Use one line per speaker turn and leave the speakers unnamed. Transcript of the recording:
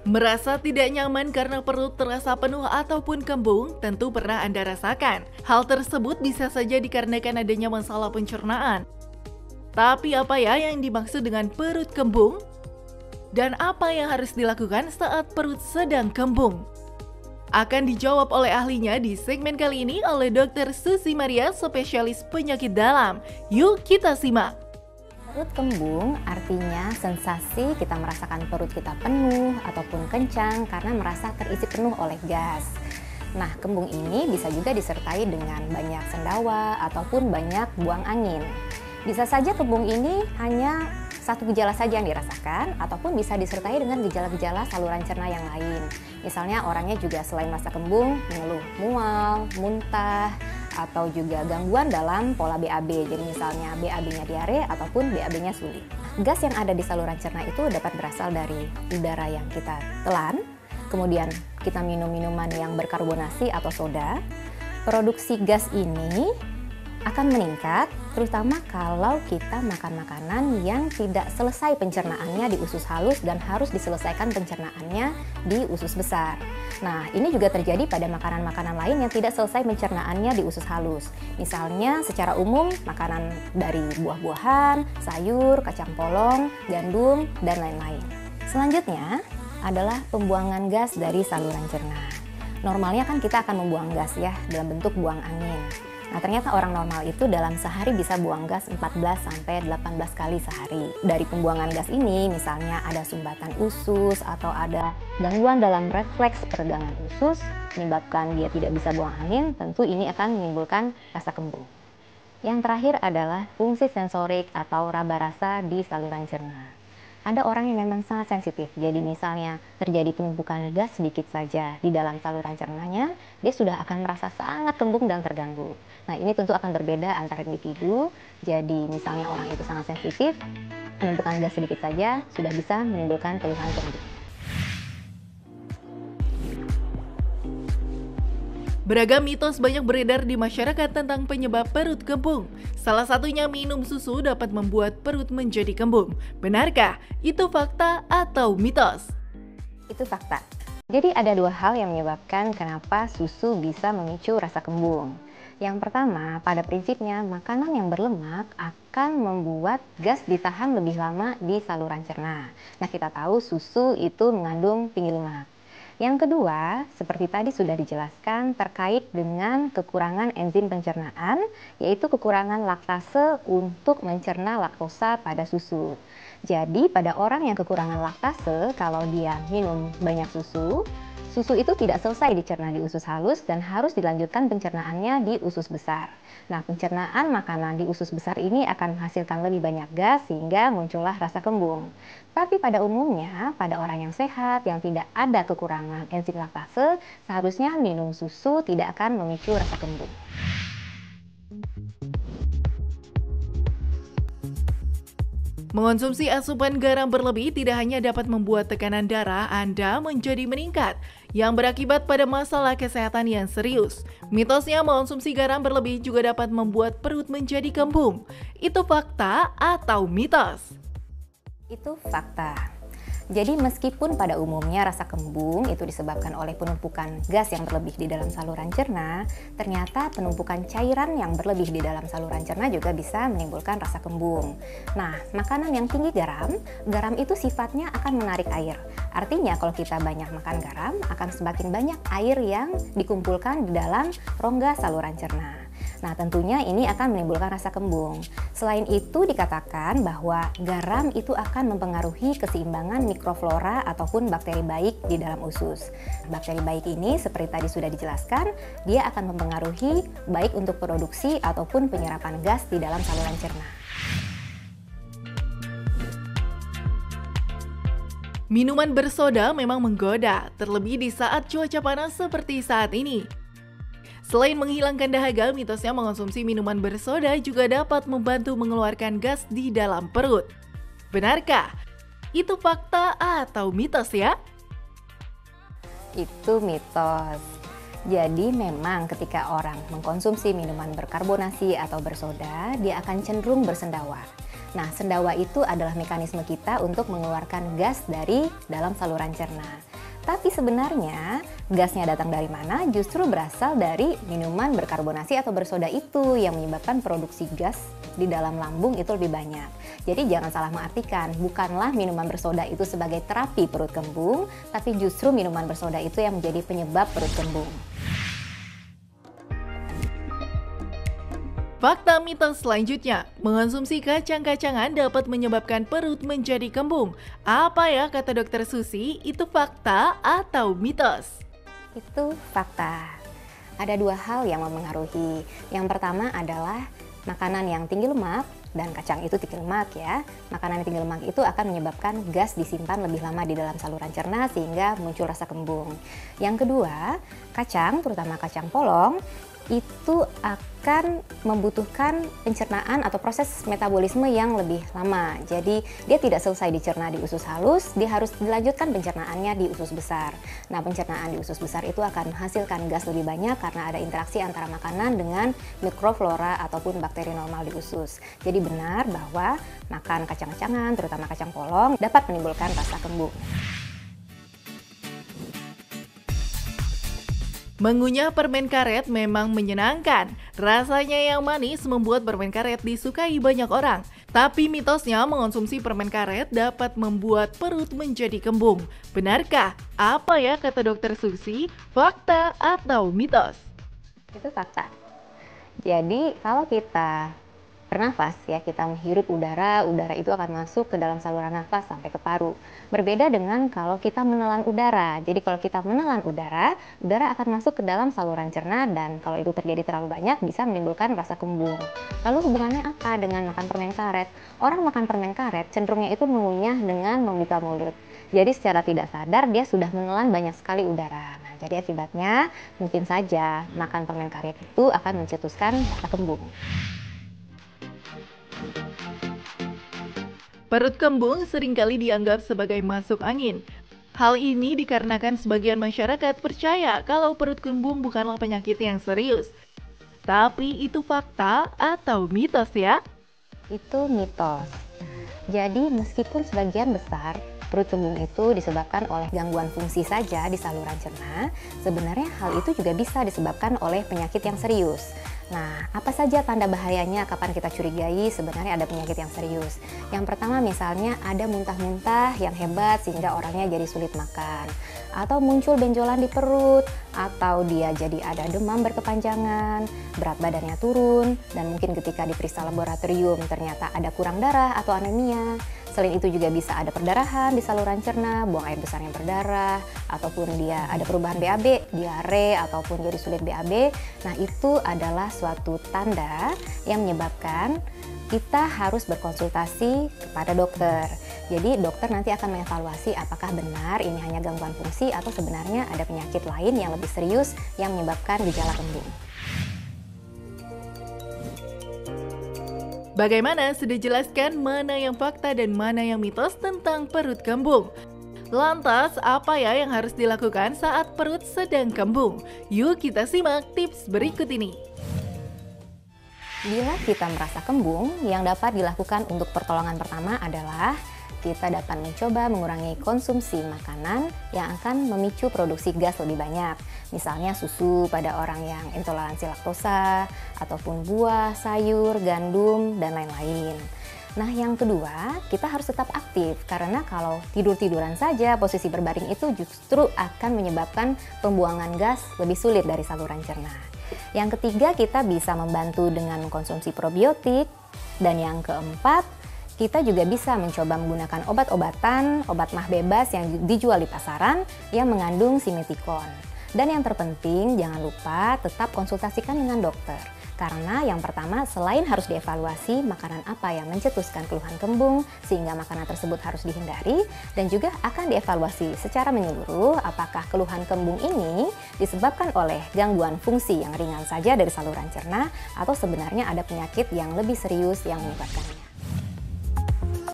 Merasa tidak nyaman karena perut terasa penuh ataupun kembung, tentu pernah Anda rasakan. Hal tersebut bisa saja dikarenakan adanya masalah pencernaan. Tapi apa ya yang dimaksud dengan perut kembung? Dan apa yang harus dilakukan saat perut sedang kembung? Akan dijawab oleh ahlinya di segmen kali ini oleh Dr. Susi Maria, spesialis penyakit dalam. Yuk kita simak.
Perut kembung artinya sensasi kita merasakan perut kita penuh ataupun kencang karena merasa terisi penuh oleh gas. Nah, kembung ini bisa juga disertai dengan banyak sendawa ataupun banyak buang angin. Bisa saja kembung ini hanya satu gejala saja yang dirasakan ataupun bisa disertai dengan gejala-gejala saluran cerna yang lain. Misalnya orangnya juga selain masa kembung mengeluh mual, muntah, atau juga gangguan dalam pola BAB. Jadi misalnya BAB-nya diare ataupun BAB-nya sulit. Gas yang ada di saluran cerna itu dapat berasal dari udara yang kita telan, kemudian kita minum minuman yang berkarbonasi atau soda. Produksi gas ini akan meningkat, terutama kalau kita makan makanan yang tidak selesai pencernaannya di usus halus dan harus diselesaikan pencernaannya di usus besar. Nah, ini juga terjadi pada makanan-makanan lain yang tidak selesai pencernaannya di usus halus. Misalnya, secara umum, makanan dari buah-buahan, sayur, kacang polong, gandum, dan lain-lain. Selanjutnya adalah pembuangan gas dari saluran cerna. Normalnya kan kita akan membuang gas ya, dalam bentuk buang angin. Nah, ternyata orang normal itu dalam sehari bisa buang gas 14-18 kali sehari. Dari pembuangan gas ini, misalnya ada sumbatan usus atau ada gangguan dalam refleks peregangan usus, menyebabkan dia tidak bisa buang angin, tentu ini akan menimbulkan rasa kembung. Yang terakhir adalah fungsi sensorik atau raba rasa di saluran cerna. Ada orang yang memang sangat sensitif, jadi misalnya terjadi penumpukan gas sedikit saja di dalam saluran cernanya, dia sudah akan merasa sangat kembung dan terganggu. Nah, ini tentu akan berbeda antara individu, jadi misalnya orang itu sangat sensitif, penumpukan gas sedikit saja sudah bisa menimbulkan keluhan kembung.
Beragam mitos banyak beredar di masyarakat tentang penyebab perut kembung. Salah satunya minum susu dapat membuat perut menjadi kembung. Benarkah? Itu fakta atau mitos?
Itu fakta. Jadi ada dua hal yang menyebabkan kenapa susu bisa memicu rasa kembung. Yang pertama, pada prinsipnya makanan yang berlemak akan membuat gas ditahan lebih lama di saluran cerna. Nah, kita tahu susu itu mengandung tinggi lemak. Yang kedua, seperti tadi sudah dijelaskan terkait dengan kekurangan enzim pencernaan, yaitu kekurangan laktase untuk mencerna laktosa pada susu. Jadi, pada orang yang kekurangan laktase, kalau dia minum banyak susu, susu itu tidak selesai dicerna di usus halus dan harus dilanjutkan pencernaannya di usus besar. Nah, pencernaan makanan di usus besar ini akan menghasilkan lebih banyak gas sehingga muncullah rasa kembung. Tapi pada umumnya, pada orang yang sehat yang tidak ada kekurangan enzim laktase, seharusnya minum susu tidak akan memicu rasa kembung.
Mengonsumsi asupan garam berlebih tidak hanya dapat membuat tekanan darah Anda menjadi meningkat, yang berakibat pada masalah kesehatan yang serius. Mitosnya mengonsumsi garam berlebih juga dapat membuat perut menjadi kembung. Itu fakta atau mitos?
Itu fakta. Jadi meskipun pada umumnya rasa kembung itu disebabkan oleh penumpukan gas yang berlebih di dalam saluran cerna, ternyata penumpukan cairan yang berlebih di dalam saluran cerna juga bisa menimbulkan rasa kembung. Nah, makanan yang tinggi garam, garam itu sifatnya akan menarik air. Artinya kalau kita banyak makan garam, akan semakin banyak air yang dikumpulkan di dalam rongga saluran cerna. Nah, tentunya ini akan menimbulkan rasa kembung. Selain itu dikatakan bahwa garam itu akan mempengaruhi keseimbangan mikroflora ataupun bakteri baik di dalam usus. Bakteri baik ini seperti tadi sudah dijelaskan, dia akan mempengaruhi baik untuk produksi ataupun penyerapan gas di dalam saluran cerna.
Minuman bersoda memang menggoda, terlebih di saat cuaca panas seperti saat ini. Selain menghilangkan dahaga, mitosnya mengonsumsi minuman bersoda juga dapat membantu mengeluarkan gas di dalam perut. Benarkah? Itu fakta atau mitos ya?
Itu mitos. Jadi memang ketika orang mengkonsumsi minuman berkarbonasi atau bersoda, dia akan cenderung bersendawa. Nah, sendawa itu adalah mekanisme kita untuk mengeluarkan gas dari dalam saluran cerna. Tapi sebenarnya gasnya datang dari mana? Justru berasal dari minuman berkarbonasi atau bersoda itu yang menyebabkan produksi gas di dalam lambung itu lebih banyak. Jadi jangan salah mengartikan, bukanlah minuman bersoda itu sebagai terapi perut kembung, tapi justru minuman bersoda itu yang menjadi penyebab perut kembung.
Fakta mitos selanjutnya, mengonsumsi kacang-kacangan dapat menyebabkan perut menjadi kembung. Apa ya kata dokter Susi, itu fakta atau mitos?
Itu fakta. Ada dua hal yang mempengaruhi. Yang pertama adalah makanan yang tinggi lemak, dan kacang itu tinggi lemak ya. Makanan yang tinggi lemak itu akan menyebabkan gas disimpan lebih lama di dalam saluran cerna sehingga muncul rasa kembung. Yang kedua, kacang, terutama kacang polong, itu akan membutuhkan pencernaan atau proses metabolisme yang lebih lama. Jadi dia tidak selesai dicerna di usus halus, dia harus dilanjutkan pencernaannya di usus besar. Nah, pencernaan di usus besar itu akan menghasilkan gas lebih banyak karena ada interaksi antara makanan dengan mikroflora ataupun bakteri normal di usus. Jadi benar bahwa makan kacang-kacangan, terutama kacang polong, dapat menimbulkan rasa kembung.
Mengunyah permen karet memang menyenangkan. Rasanya yang manis membuat permen karet disukai banyak orang. Tapi mitosnya mengonsumsi permen karet dapat membuat perut menjadi kembung. Benarkah? Apa ya kata dokter Susi? Fakta atau mitos?
Itu fakta. Jadi kalau kita bernafas ya, kita menghirup udara itu akan masuk ke dalam saluran nafas sampai ke paru. Berbeda dengan kalau kita menelan udara. Jadi kalau kita menelan udara akan masuk ke dalam saluran cerna dan kalau itu terjadi terlalu banyak bisa menimbulkan rasa kembung. Lalu hubungannya apa dengan makan permen karet? Orang makan permen karet cenderungnya itu mengunyah dengan membuka mulut. Jadi secara tidak sadar dia sudah menelan banyak sekali udara. Nah, jadi akibatnya mungkin saja makan permen karet itu akan mencetuskan rasa kembung.
Perut kembung seringkali dianggap sebagai masuk angin. Hal ini dikarenakan sebagian masyarakat percaya kalau perut kembung bukanlah penyakit yang serius. Tapi itu fakta atau mitos ya?
Itu mitos. Jadi meskipun sebagian besar perut kembung itu disebabkan oleh gangguan fungsi saja di saluran cerna, sebenarnya hal itu juga bisa disebabkan oleh penyakit yang serius. Nah, apa saja tanda bahayanya kapan kita curigai sebenarnya ada penyakit yang serius? Yang pertama misalnya ada muntah-muntah yang hebat sehingga orangnya jadi sulit makan. Atau muncul benjolan di perut, atau dia jadi ada demam berkepanjangan, berat badannya turun, dan mungkin ketika diperiksa laboratorium ternyata ada kurang darah atau anemia. Selain itu juga bisa ada perdarahan di saluran cerna, buang air besar yang berdarah, ataupun dia ada perubahan BAB, diare, ataupun jadi sulit BAB. Nah, itu adalah suatu tanda yang menyebabkan kita harus berkonsultasi kepada dokter. Jadi dokter nanti akan mengevaluasi apakah benar ini hanya gangguan fungsi atau sebenarnya ada penyakit lain yang lebih serius yang menyebabkan gejala kembung.
Bagaimana sudah jelaskan mana yang fakta dan mana yang mitos tentang perut kembung? Lantas, apa ya yang harus dilakukan saat perut sedang kembung? Yuk kita simak tips berikut ini.
Bila kita merasa kembung, yang dapat dilakukan untuk pertolongan pertama adalah kita dapat mencoba mengurangi konsumsi makanan yang akan memicu produksi gas lebih banyak. Misalnya susu pada orang yang intoleransi laktosa, ataupun buah, sayur, gandum, dan lain-lain. Nah, yang kedua, kita harus tetap aktif karena kalau tidur-tiduran saja posisi berbaring itu justru akan menyebabkan pembuangan gas lebih sulit dari saluran cerna. Yang ketiga, kita bisa membantu dengan mengkonsumsi probiotik. Dan yang keempat, kita juga bisa mencoba menggunakan obat-obatan, obat mah bebas yang dijual di pasaran yang mengandung simeticon. Dan yang terpenting, jangan lupa tetap konsultasikan dengan dokter. Karena yang pertama, selain harus dievaluasi makanan apa yang mencetuskan keluhan kembung, sehingga makanan tersebut harus dihindari, dan juga akan dievaluasi secara menyeluruh apakah keluhan kembung ini disebabkan oleh gangguan fungsi yang ringan saja dari saluran cerna, atau sebenarnya ada penyakit yang lebih serius yang menyebabkannya.